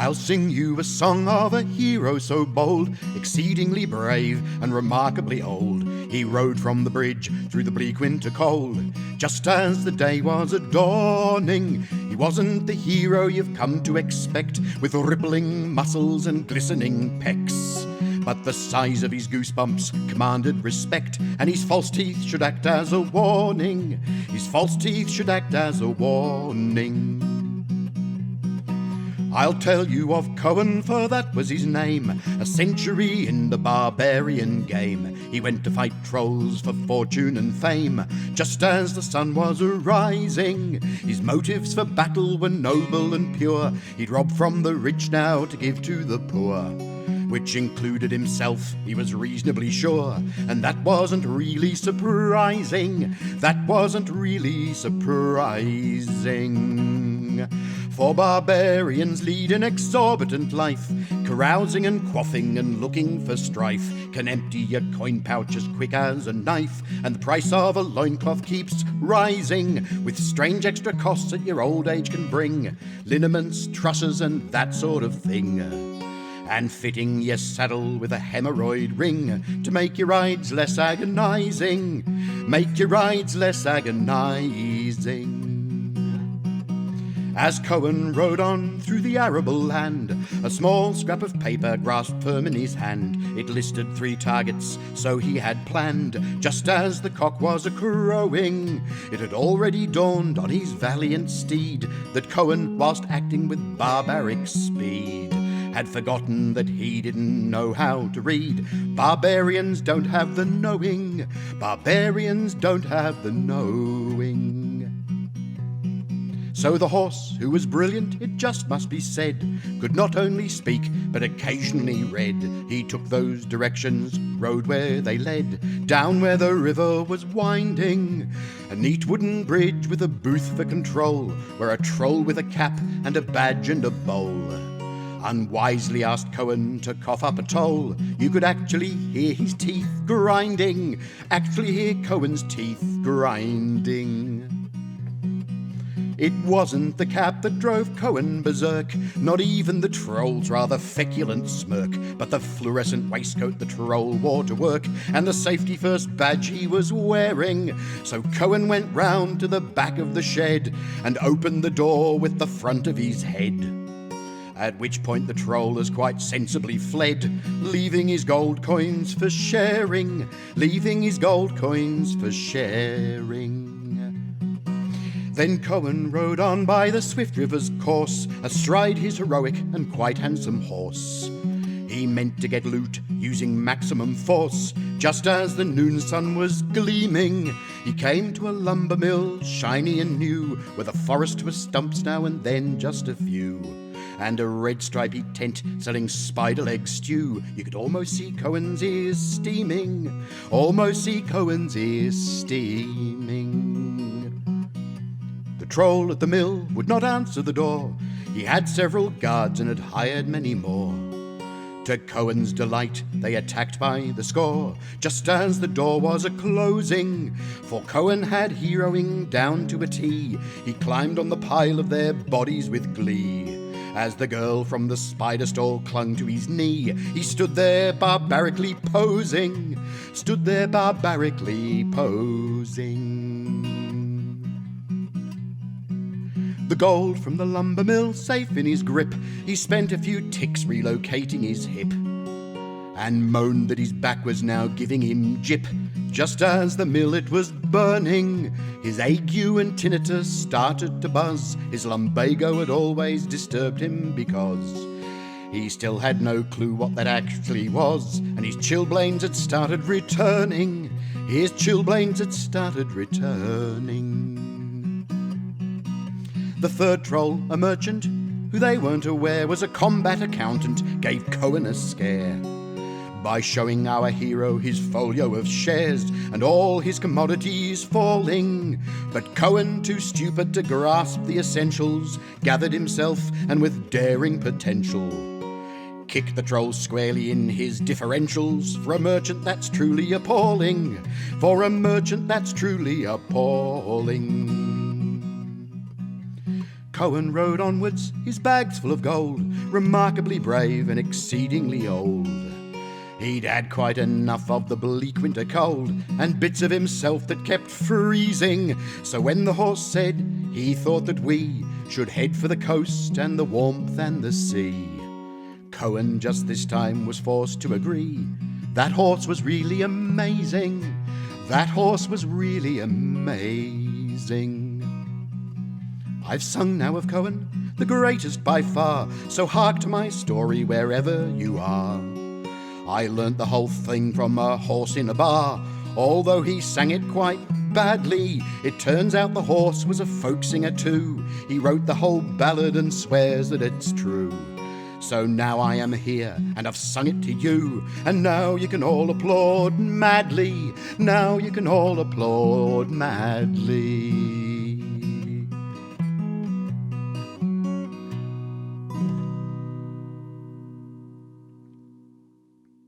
I'll sing you a song of a hero so bold, exceedingly brave and remarkably old. He rode from the bridge through the bleak winter cold, just as the day was a-dawning. He wasn't the hero you've come to expect, with rippling muscles and glistening pecs. But the size of his goosebumps commanded respect, and his false teeth should act as a warning. His false teeth should act as a warning. I'll tell you of Cohen, for that was his name, a century in the barbarian game. He went to fight trolls for fortune and fame, just as the sun was a-rising. His motives for battle were noble and pure. He'd rob from the rich now to give to the poor, which included himself, he was reasonably sure. And that wasn't really surprising. That wasn't really surprising. For barbarians lead an exorbitant life, carousing and quaffing and looking for strife. Can empty your coin pouch as quick as a knife, and the price of a loincloth keeps rising, with strange extra costs that your old age can bring. Liniments, trusses and that sort of thing, and fitting your saddle with a hemorrhoid ring to make your rides less agonizing. Make your rides less agonizing. As Cohen rode on through the arable land, a small scrap of paper grasped firm in his hand. It listed 3 targets, so he had planned. Just as the cock was a-crowing, it had already dawned on his valiant steed that Cohen, whilst acting with barbaric speed, had forgotten that he didn't know how to read. Barbarians don't have the knowing. Barbarians don't have the knowing. So the horse, who was brilliant, it just must be said, could not only speak, but occasionally read. He took those directions, rode where they led, down where the river was winding. A neat wooden bridge with a booth for control, where a troll with a cap and a badge and a bowl unwisely asked Cohen to cough up a toll. You could actually hear his teeth grinding, actually hear Cohen's teeth grinding. It wasn't the cap that drove Cohen berserk, not even the troll's rather feculent smirk, but the fluorescent waistcoat the troll wore to work, and the safety first badge he was wearing. So Cohen went round to the back of the shed and opened the door with the front of his head. At which point the troll has quite sensibly fled, leaving his gold coins for sharing, leaving his gold coins for sharing. Then Cohen rode on by the swift river's course, astride his heroic and quite handsome horse. He meant to get loot using maximum force. Just as the noon sun was gleaming, he came to a lumber mill, shiny and new, with a forest with stumps now and then just a few, and a red stripy tent selling spider leg stew. You could almost see Cohen's ears steaming, almost see Cohen's ears steaming. The troll at the mill would not answer the door. He had several guards and had hired many more. To Cohen's delight, they attacked by the score, just as the door was a-closing. For Cohen had heroing down to a T. He climbed on the pile of their bodies with glee. As the girl from the spider stall clung to his knee, he stood there barbarically posing, stood there barbarically posing. The gold from the lumber mill safe in his grip, he spent a few ticks relocating his hip, and moaned that his back was now giving him jip. Just as the mill it was burning, his ague and tinnitus started to buzz. His lumbago had always disturbed him because he still had no clue what that actually was, and his chilblains had started returning. His chilblains had started returning. The third troll, a merchant, who they weren't aware was a combat accountant, gave Cohen a scare by showing our hero his folio of shares and all his commodities falling. But Cohen, too stupid to grasp the essentials, gathered himself and with daring potential kicked the troll squarely in his differentials. For a merchant that's truly appalling, for a merchant that's truly appalling. Cohen rode onwards, his bags full of gold, remarkably brave and exceedingly old. He'd had quite enough of the bleak winter cold, and bits of himself that kept freezing. So when the horse said he thought that we should head for the coast and the warmth and the sea, Cohen just this time was forced to agree. That horse was really amazing. That horse was really amazing. I've sung now of Cohen, the greatest by far, so hark to my story wherever you are. I learnt the whole thing from a horse in a bar. Although he sang it quite badly, it turns out the horse was a folk singer too. He wrote the whole ballad and swears that it's true. So now I am here and I've sung it to you, and now you can all applaud madly. Now you can all applaud madly.